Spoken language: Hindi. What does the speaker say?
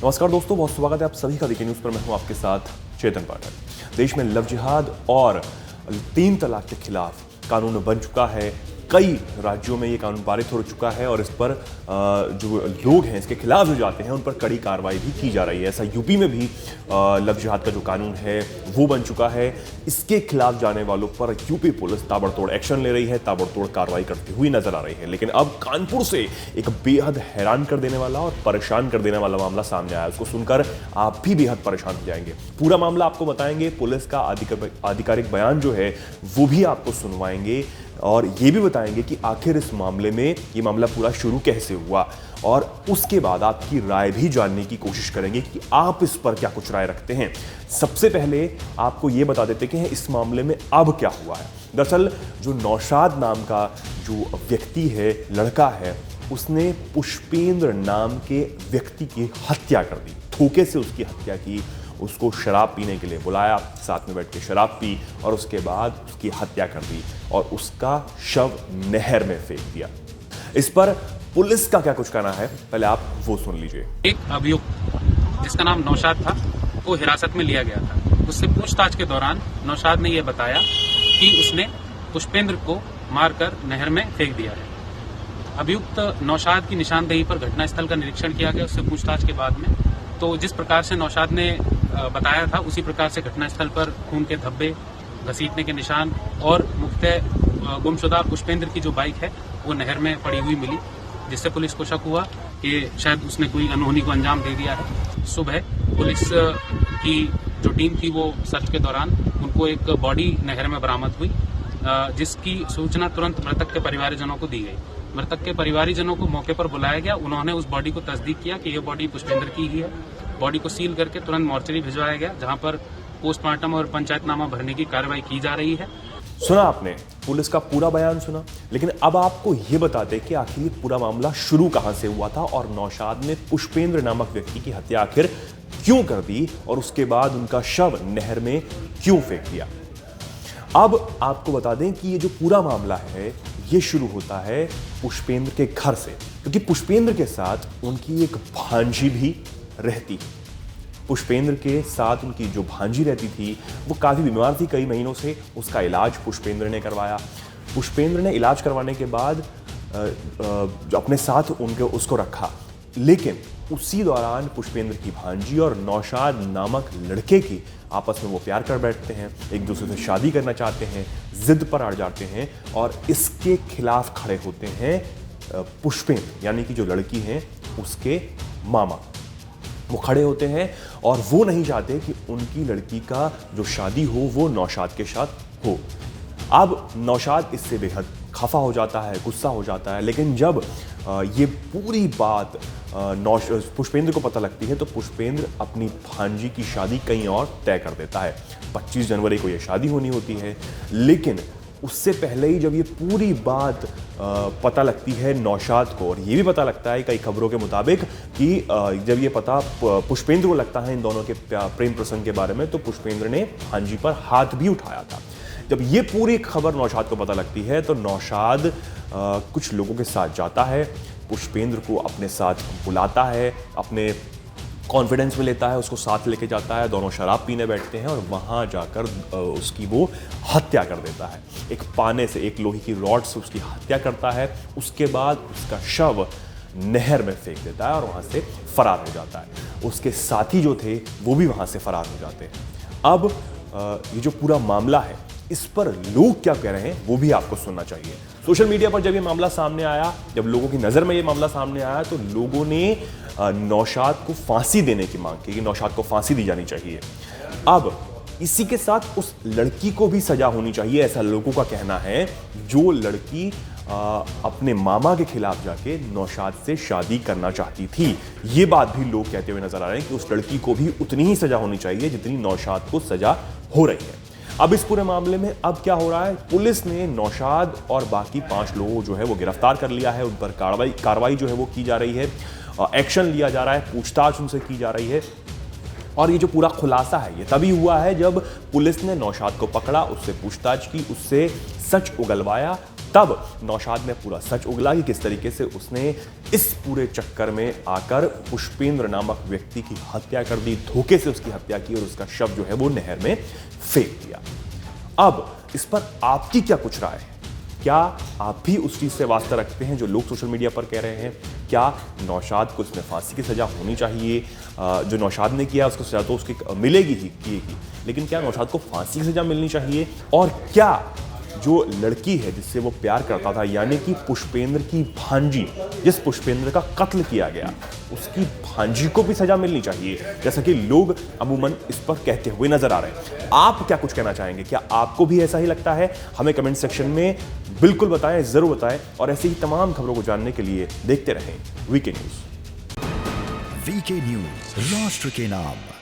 नमस्कार दोस्तों, बहुत स्वागत है आप सभी का वीके न्यूज पर। मैं हूं आपके साथ चेतन पाठक। देश में लव जिहाद और 3 तलाक के खिलाफ कानून बन चुका है। कई राज्यों में ये कानून पारित हो चुका है और इस पर जो लोग हैं इसके खिलाफ जो जाते हैं उन पर कड़ी कार्रवाई भी की जा रही है। ऐसा यूपी में भी लव जिहाद का जो कानून है वो बन चुका है। इसके खिलाफ जाने वालों पर यूपी पुलिस ताबड़तोड़ एक्शन ले रही है, ताबड़तोड़ कार्रवाई करती हुई नजर आ रही है। लेकिन अब कानपुर से एक बेहद हैरान कर देने वाला और परेशान कर देने वाला मामला सामने आया। उसको सुनकर आप भी बेहद परेशान हो जाएंगे। पूरा मामला आपको बताएंगे, पुलिस का आधिकारिक बयान जो है वो भी आपको सुनवाएंगे और ये भी बताएंगे कि आखिर इस मामले में ये मामला पूरा शुरू कैसे हुआ, और उसके बाद आपकी राय भी जानने की कोशिश करेंगे कि आप इस पर क्या कुछ राय रखते हैं। सबसे पहले आपको ये बता देते कि इस मामले में अब क्या हुआ है। दरअसल जो नौशाद नाम का जो व्यक्ति है, लड़का है, उसने पुष्पेंद्र नाम के व्यक्ति की हत्या कर दी। धोखे से उसकी हत्या की, उसको शराब पीने के लिए बुलाया, साथ में बैठ के शराब पी और उसके बाद उसकी हत्या कर दी और उसका शव नहर में फेंक दिया। इस पर पुलिस का क्या कुछ कहना है, पहले आप वो सुन लीजिए। एक अभियुक्त जिसका नाम नौशाद था वो हिरासत में लिया गया था। उससे पूछताछ के दौरान नौशाद ने यह बताया कि उसने पुष्पेंद्र को मारकर नहर में फेंक दिया है। अभियुक्त नौशाद की निशानदेही पर घटनास्थल का निरीक्षण किया गया उससे पूछताछ के बाद में। तो जिस प्रकार से नौशाद ने बताया था उसी प्रकार से घटनास्थल पर खून के धब्बे, घसीटने के निशान और मुख्यतः गुमशुदा पुष्पेंद्र की जो बाइक है वो नहर में पड़ी हुई मिली, जिससे पुलिस को शक हुआ कि शायद उसने कोई अनहोनी को अंजाम दे दिया है। सुबह पुलिस की जो टीम थी वो सर्च के दौरान उनको एक बॉडी नहर में बरामद हुई, जिसकी सूचना तुरंत मृतक के परिवारजनों को दी गई। मृतक के परिवारजनों को मौके पर बुलाया गया। उन्होंने उस बॉडी को तस्दीक किया कि यह बॉडी पुष्पेंद्र की ही है। बॉडी को सील करके तुरंत मॉर्चरी भिजवाया गया, जहां पर पोस्टमार्टम और पंचायतनामा भरने की कार्रवाई की जा रही है। सुना आपने पुलिस का पूरा बयान सुना, लेकिन अब आपको यह बताते कि आखिर पूरा मामला शुरू कहां से हुआ था और नौशाद ने पुष्पेंद्र नामक व्यक्ति की हत्या आखिर क्यों कर दी और उसके बाद उनका शव नहर में क्यों फेंक दिया। अब आपको बता दें कि ये जो पूरा मामला है ये शुरू होता है पुष्पेंद्र के घर से, क्योंकि पुष्पेंद्र के साथ उनकी एक भांजी भी रहती। पुष्पेंद्र के साथ उनकी जो भांजी रहती थी वो काफी बीमार थी कई महीनों से। उसका इलाज पुष्पेंद्र ने करवाया। पुष्पेंद्र ने इलाज करवाने के बाद जो अपने साथ उसको रखा, लेकिन उसी दौरान पुष्पेंद्र की भांजी और नौशाद नामक लड़के की आपस में वो प्यार कर बैठते हैं, एक दूसरे से शादी करना चाहते हैं, जिद पर अड़ जाते हैं और इसके खिलाफ खड़े होते हैं पुष्पेंद्र यानी कि जो लड़की हैं उसके मामा। वो खड़े होते हैं और वो नहीं चाहते कि उनकी लड़की का जो शादी हो वो नौशाद के साथ हो। अब नौशाद इससे बेहद खफा हो जाता है, गुस्सा हो जाता है, लेकिन जब ये पूरी बात पुष्पेंद्र को पता लगती है तो पुष्पेंद्र अपनी भांजी की शादी कहीं और तय कर देता है। 25 जनवरी को ये शादी होनी होती है, लेकिन उससे पहले ही जब ये पूरी बात पता लगती है नौशाद को, और ये भी पता लगता है कई खबरों के मुताबिक कि जब ये पता पुष्पेंद्र को लगता है इन दोनों के प्रेम प्रसंग के बारे में, तो पुष्पेंद्र ने भांजी पर हाथ भी उठाया था। जब ये पूरी खबर नौशाद को पता लगती है तो नौशाद कुछ लोगों के साथ जाता है, पुष्पेंद्र को अपने साथ बुलाता है, अपने कॉन्फिडेंस में लेता है, उसको साथ लेके जाता है, दोनों शराब पीने बैठते हैं और वहां जाकर उसकी वो हत्या कर देता है। एक पाने से, एक लोहे की रॉड से उसकी हत्या करता है। उसके बाद उसका शव नहर में फेंक देता है और वहां से फरार हो जाता है। उसके साथी जो थे वो भी वहां से फरार हो जाते हैं। अब ये जो पूरा मामला है इस पर लोग क्या कह रहे हैं वो भी आपको सुनना चाहिए। सोशल मीडिया पर जब ये मामला सामने आया, जब लोगों की नजर में ये मामला सामने आया, तो लोगों ने नौशाद को फांसी देने की मांग की कि नौशाद को फांसी दी जानी चाहिए। अब इसी के साथ उस लड़की को भी सजा होनी चाहिए, ऐसा लोगों का कहना है। जो लड़की अपने मामा के खिलाफ जाके नौशाद से शादी करना चाहती थी, ये बात भी लोग कहते हुए नजर आ रहे हैं कि उस लड़की को भी उतनी ही सजा होनी चाहिए जितनी नौशाद को सजा हो रही है। अब इस पूरे मामले में अब क्या हो रहा है, पुलिस ने नौशाद और बाकी 5 लोगों जो है वो गिरफ्तार कर लिया है। उन पर कार्रवाई जो है वो की जा रही है, एक्शन लिया जा रहा है, पूछताछ उनसे की जा रही है। और ये जो पूरा खुलासा है ये तभी हुआ है जब पुलिस ने नौशाद को पकड़ा, उससे पूछताछ की, उससे सच उगलवाया। तब नौशाद ने पूरा सच उगला कि किस तरीके से उसने इस पूरे चक्कर में आकर पुष्पेंद्र नामक व्यक्ति की हत्या कर दी, धोखे से उसकी हत्या की और उसका शव जो है वो नहर में फेंक दिया। अब इस पर आपकी क्या कुछ राय है? क्या आप भी उस चीज से वास्ता रखते हैं जो लोग सोशल मीडिया पर कह रहे हैं? क्या नौशाद को इसमें फांसी की सजा होनी चाहिए? जो नौशाद ने किया उसको सजा तो उसकी मिलेगी ही किएगी, लेकिन क्या नौशाद को फांसी की सजा मिलनी चाहिए? और क्या जो लड़की है जिससे वो प्यार करता था, यानी कि पुष्पेंद्र की भांजी, जिस पुष्पेंद्र का कत्ल किया गया, उसकी भांजी को भी सजा मिलनी चाहिए, जैसा कि लोग अमूमन इस पर कहते हुए नजर आ रहे हैं। आप क्या कुछ कहना चाहेंगे? क्या आपको भी ऐसा ही लगता है? हमें कमेंट सेक्शन में बिल्कुल बताएं, जरूर बताएं। और ऐसी ही तमाम खबरों को जानने के लिए देखते रहें वीके न्यूज। वीके न्यूज, राष्ट्र के नाम।